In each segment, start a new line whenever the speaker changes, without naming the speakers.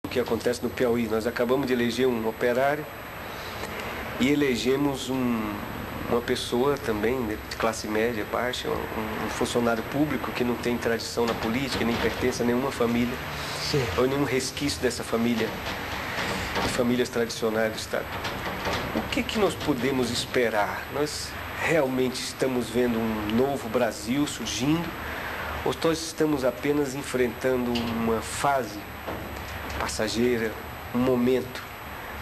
O que acontece no Piauí. Nós acabamos de eleger um operário e elegemos uma pessoa também de classe média, baixa, um funcionário público que não tem tradição na política, nem pertence a nenhuma família,
Sim.
ou nenhum resquício dessa família, de famílias tradicionais do Estado. O que nós podemos esperar? Nós realmente estamos vendo um novo Brasil surgindo, ou nós estamos apenas enfrentando uma fase passageira, um momento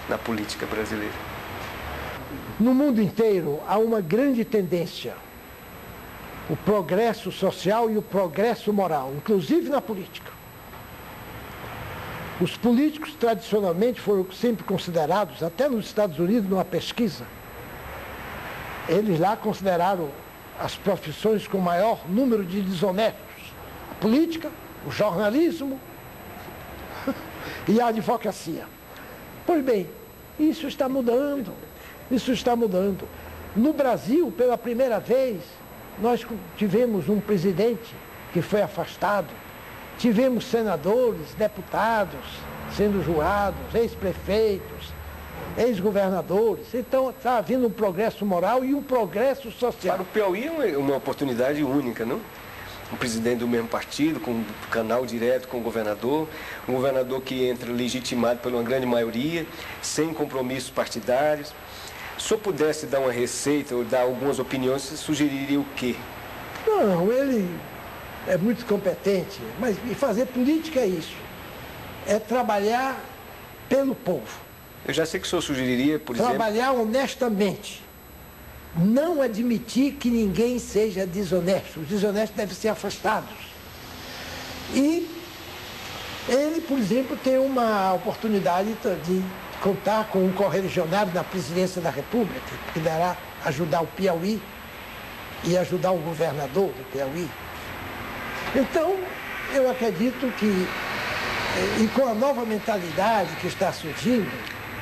na política brasileira?
No mundo inteiro há uma grande tendência, o progresso social e o progresso moral, inclusive na política. Os políticos tradicionalmente foram sempre considerados, até nos Estados Unidos, numa pesquisa, eles lá consideraram as profissões com maior número de desonestos: a política, o jornalismo e a advocacia. Pois bem, isso está mudando. Isso está mudando. No Brasil, pela primeira vez, nós tivemos um presidente que foi afastado, tivemos senadores, deputados sendo julgados, ex-prefeitos, ex-governadores. Então, está havendo um progresso moral e um progresso social.
Para o Piauí é uma oportunidade única, não? Um presidente do mesmo partido, com um canal direto com o governador, um governador que entra legitimado por uma grande maioria, sem compromissos partidários. Se eu pudesse dar uma receita ou dar algumas opiniões, você sugeriria o quê?
Não, ele é muito competente, mas fazer política é isso. É trabalhar pelo povo.
Eu já sei que o senhor sugeriria, por exemplo...
Trabalhar honestamente. Não admitir que ninguém seja desonesto. Os desonestos devem ser afastados. E ele, por exemplo, tem uma oportunidade de contar com um correligionário na presidência da República, que dará ajudar o Piauí e ajudar o governador do Piauí. Então, eu acredito que, e com a nova mentalidade que está surgindo,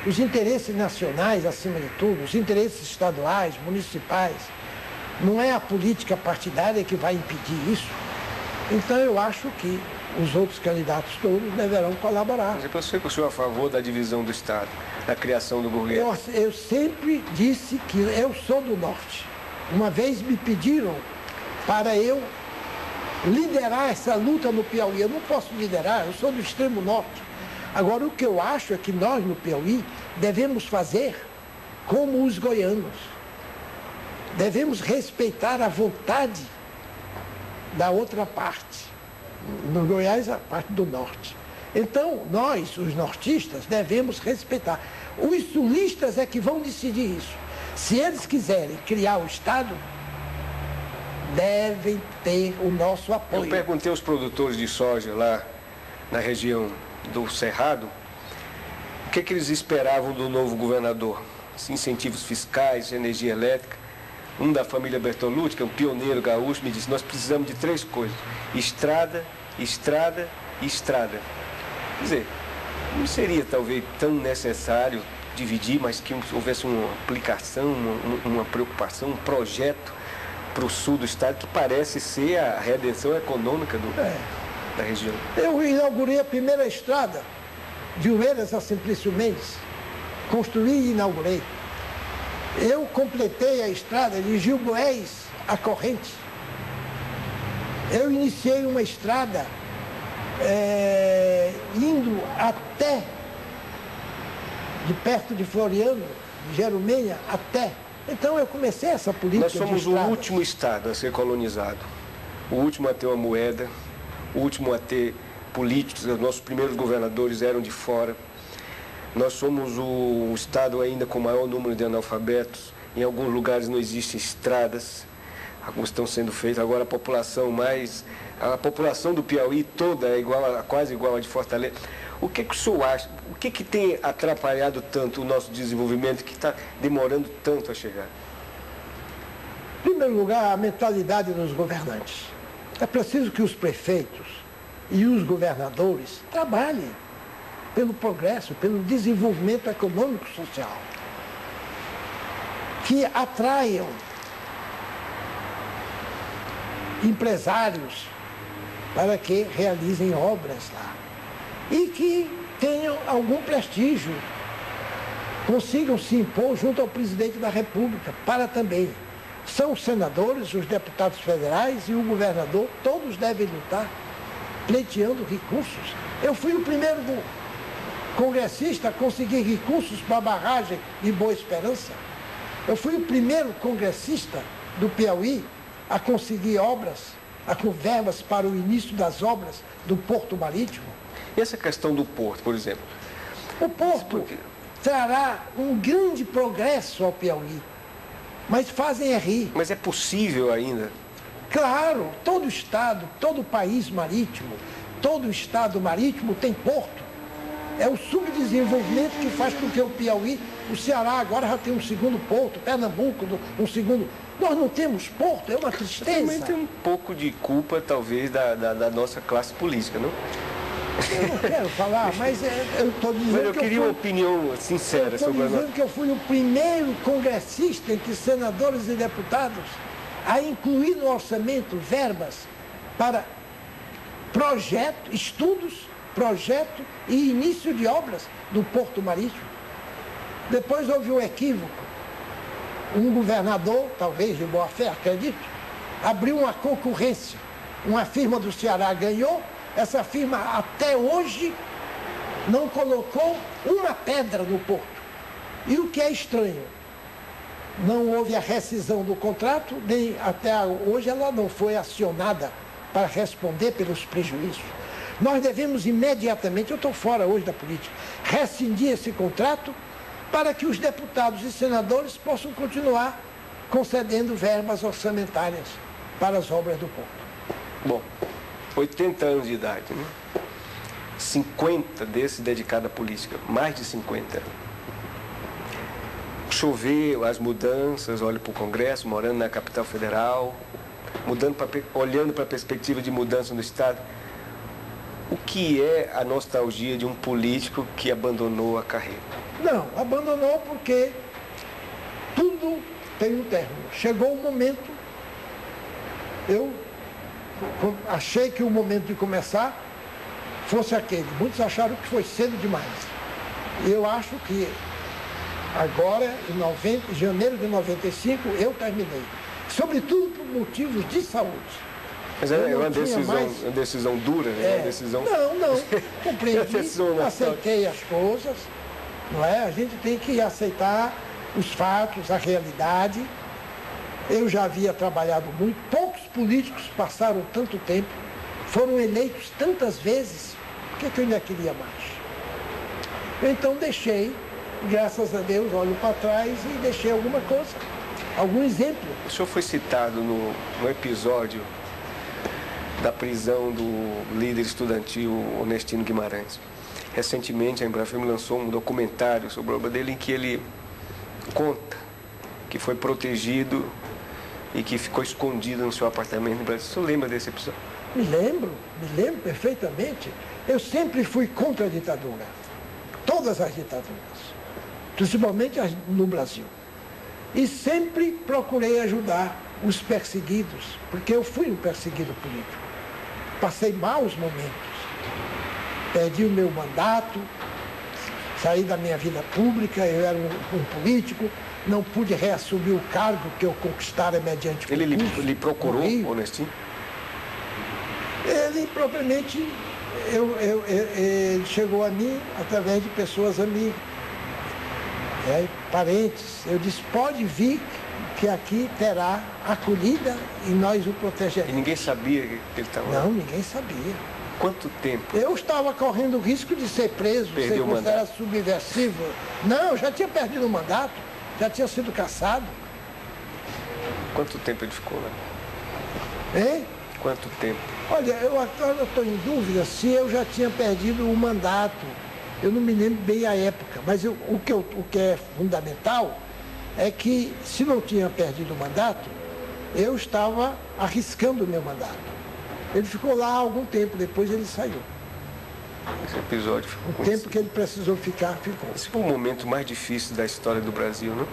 os interesses nacionais, acima de tudo, os interesses estaduais, municipais, não é a política partidária que vai impedir isso. Então, eu acho que os outros candidatos todos deverão colaborar.
Mas eu sei que o senhor é a favor da divisão do Estado, da criação do burguês.
Eu sempre disse que eu sou do Norte. Uma vez me pediram para eu liderar essa luta no Piauí. Eu não posso liderar, eu sou do extremo norte. Agora, o que eu acho é que nós, no Piauí, devemos fazer como os goianos. Devemos respeitar a vontade da outra parte. No Goiás, a parte do norte. Então, nós, os nortistas, devemos respeitar. Os sulistas é que vão decidir isso. Se eles quiserem criar o Estado, devem ter o nosso apoio.
Eu perguntei aos produtores de soja lá na região do Cerrado o que eles esperavam do novo governador. Incentivos fiscais, energia elétrica. Um da família Bertolucci, que é um pioneiro gaúcho, me disse: nós precisamos de 3 coisas: estrada, estrada e estrada. Quer dizer, não seria talvez tão necessário dividir, mas que houvesse uma aplicação, uma preocupação, um projeto para o sul do estado, que parece ser a redenção econômica da região.
Eu inaugurei a primeira estrada de Oeiras a Simplício Mendes. Construí e inaugurei. Eu completei a estrada de Gil Goés a Corrente. Eu iniciei uma estrada indo até, de perto de Floriano, de Jerumenha, até. Então eu comecei essa política.
Nós somos o último estado a ser colonizado, o último a ter uma moeda, o último a ter políticos. Os nossos primeiros governadores eram de fora. Nós somos o estado ainda com o maior número de analfabetos. Em alguns lugares não existem estradas, alguns estão sendo feitos. Agora a população do Piauí toda é quase igual a de Fortaleza. O que o senhor acha? O que tem atrapalhado tanto o nosso desenvolvimento, que está demorando tanto a chegar?
Em primeiro lugar, a mentalidade dos governantes. É preciso que os prefeitos e os governadores trabalhem pelo progresso, pelo desenvolvimento econômico e social, que atraiam empresários para que realizem obras lá e que tenham algum prestígio, consigam se impor junto ao presidente da República, para também. São os senadores, os deputados federais e o governador, todos devem lutar, pleiteando recursos. Eu fui o primeiro congressista a conseguir recursos para a barragem de Boa Esperança. Eu fui o primeiro congressista do Piauí a conseguir obras, com verbas para o início das obras do Porto Marítimo.
E essa questão do porto, por exemplo?
O porto trará um grande progresso ao Piauí, mas fazem é rir.
Mas é possível ainda?
Claro, todo estado, todo país marítimo, todo estado marítimo tem porto. É o subdesenvolvimento que faz com que o Piauí, o Ceará agora já tem um segundo porto, Pernambuco um segundo. Nós não temos porto, é uma tristeza.
Também tem um pouco de culpa, talvez, da nossa classe política, não?
Eu não quero falar, mas eu estou dizendo
mas eu queria uma opinião sincera sobre a nossa...
Eu estou dizendo que eu fui o primeiro congressista entre senadores e deputados a incluir no orçamento verbas para projeto, estudos, projeto e início de obras do Porto Marítimo. Depois houve um equívoco. Um governador, talvez de boa fé, acredito, abriu uma concorrência. Uma firma do Ceará ganhou, essa firma até hoje não colocou uma pedra no porto. E o que é estranho, não houve a rescisão do contrato, nem até hoje ela não foi acionada para responder pelos prejuízos. Nós devemos imediatamente, eu estou fora hoje da política, rescindir esse contrato para que os deputados e senadores possam continuar concedendo verbas orçamentárias para as obras do porto.
Bom, 80 anos de idade, né? 50 desses dedicados à política, mais de 50. Chover, as mudanças, olha para o Congresso, morando na capital federal, olhando para a perspectiva de mudança no Estado. O que é a nostalgia de um político que abandonou a carreira?
Não, abandonou porque tudo tem um término. Chegou o momento, eu achei que o momento de começar fosse aquele. Muitos acharam que foi cedo demais. Eu acho que agora, em janeiro de 95, eu terminei. Sobretudo por motivos de saúde.
Mas é uma decisão dura, né? Uma decisão...
Não, compreendi, aceitei as coisas, não é? A gente tem que aceitar os fatos, a realidade. Eu já havia trabalhado muito, poucos políticos passaram tanto tempo, foram eleitos tantas vezes, por que eu ainda queria mais? Então deixei, graças a Deus, olho para trás e deixei alguma coisa, algum exemplo.
O senhor foi citado no episódio da prisão do líder estudantil Onestino Guimarães. Recentemente, a Embrafem lançou um documentário sobre a obra dele em que ele conta que foi protegido e que ficou escondido no seu apartamento no Brasil. O senhor lembra desse episódio?
Me lembro perfeitamente. Eu sempre fui contra a ditadura. Todas as ditaduras, principalmente as no Brasil. E sempre procurei ajudar os perseguidos, porque eu fui um perseguido político. Passei maus momentos. Perdi o meu mandato, saí da minha vida pública, eu era um político, não pude reassumir o cargo que eu conquistara mediante concurso.
Ele procurou, Onestino?
Ele propriamente, ele chegou a mim através de pessoas amigas, parentes. Eu disse, pode vir, que aqui terá acolhida e nós o protegeremos.
E ninguém sabia que ele estava lá?
Não, ninguém sabia.
Quanto tempo?
Eu estava correndo o risco de ser preso, ser considerado subversivo. Não, eu já tinha perdido o mandato, já tinha sido cassado.
Quanto tempo ele ficou lá?
Hein?
Quanto tempo?
Olha, eu agora estou em dúvida se eu já tinha perdido o mandato. Eu não me lembro bem a época, mas o que é fundamental é que, se não tinha perdido o mandato, eu estava arriscando o meu mandato. Ele ficou lá há algum tempo, depois ele saiu.
Esse episódio ficou...
O tempo que ele precisou ficar, ficou.
Esse foi o momento mais difícil da história do Brasil, não?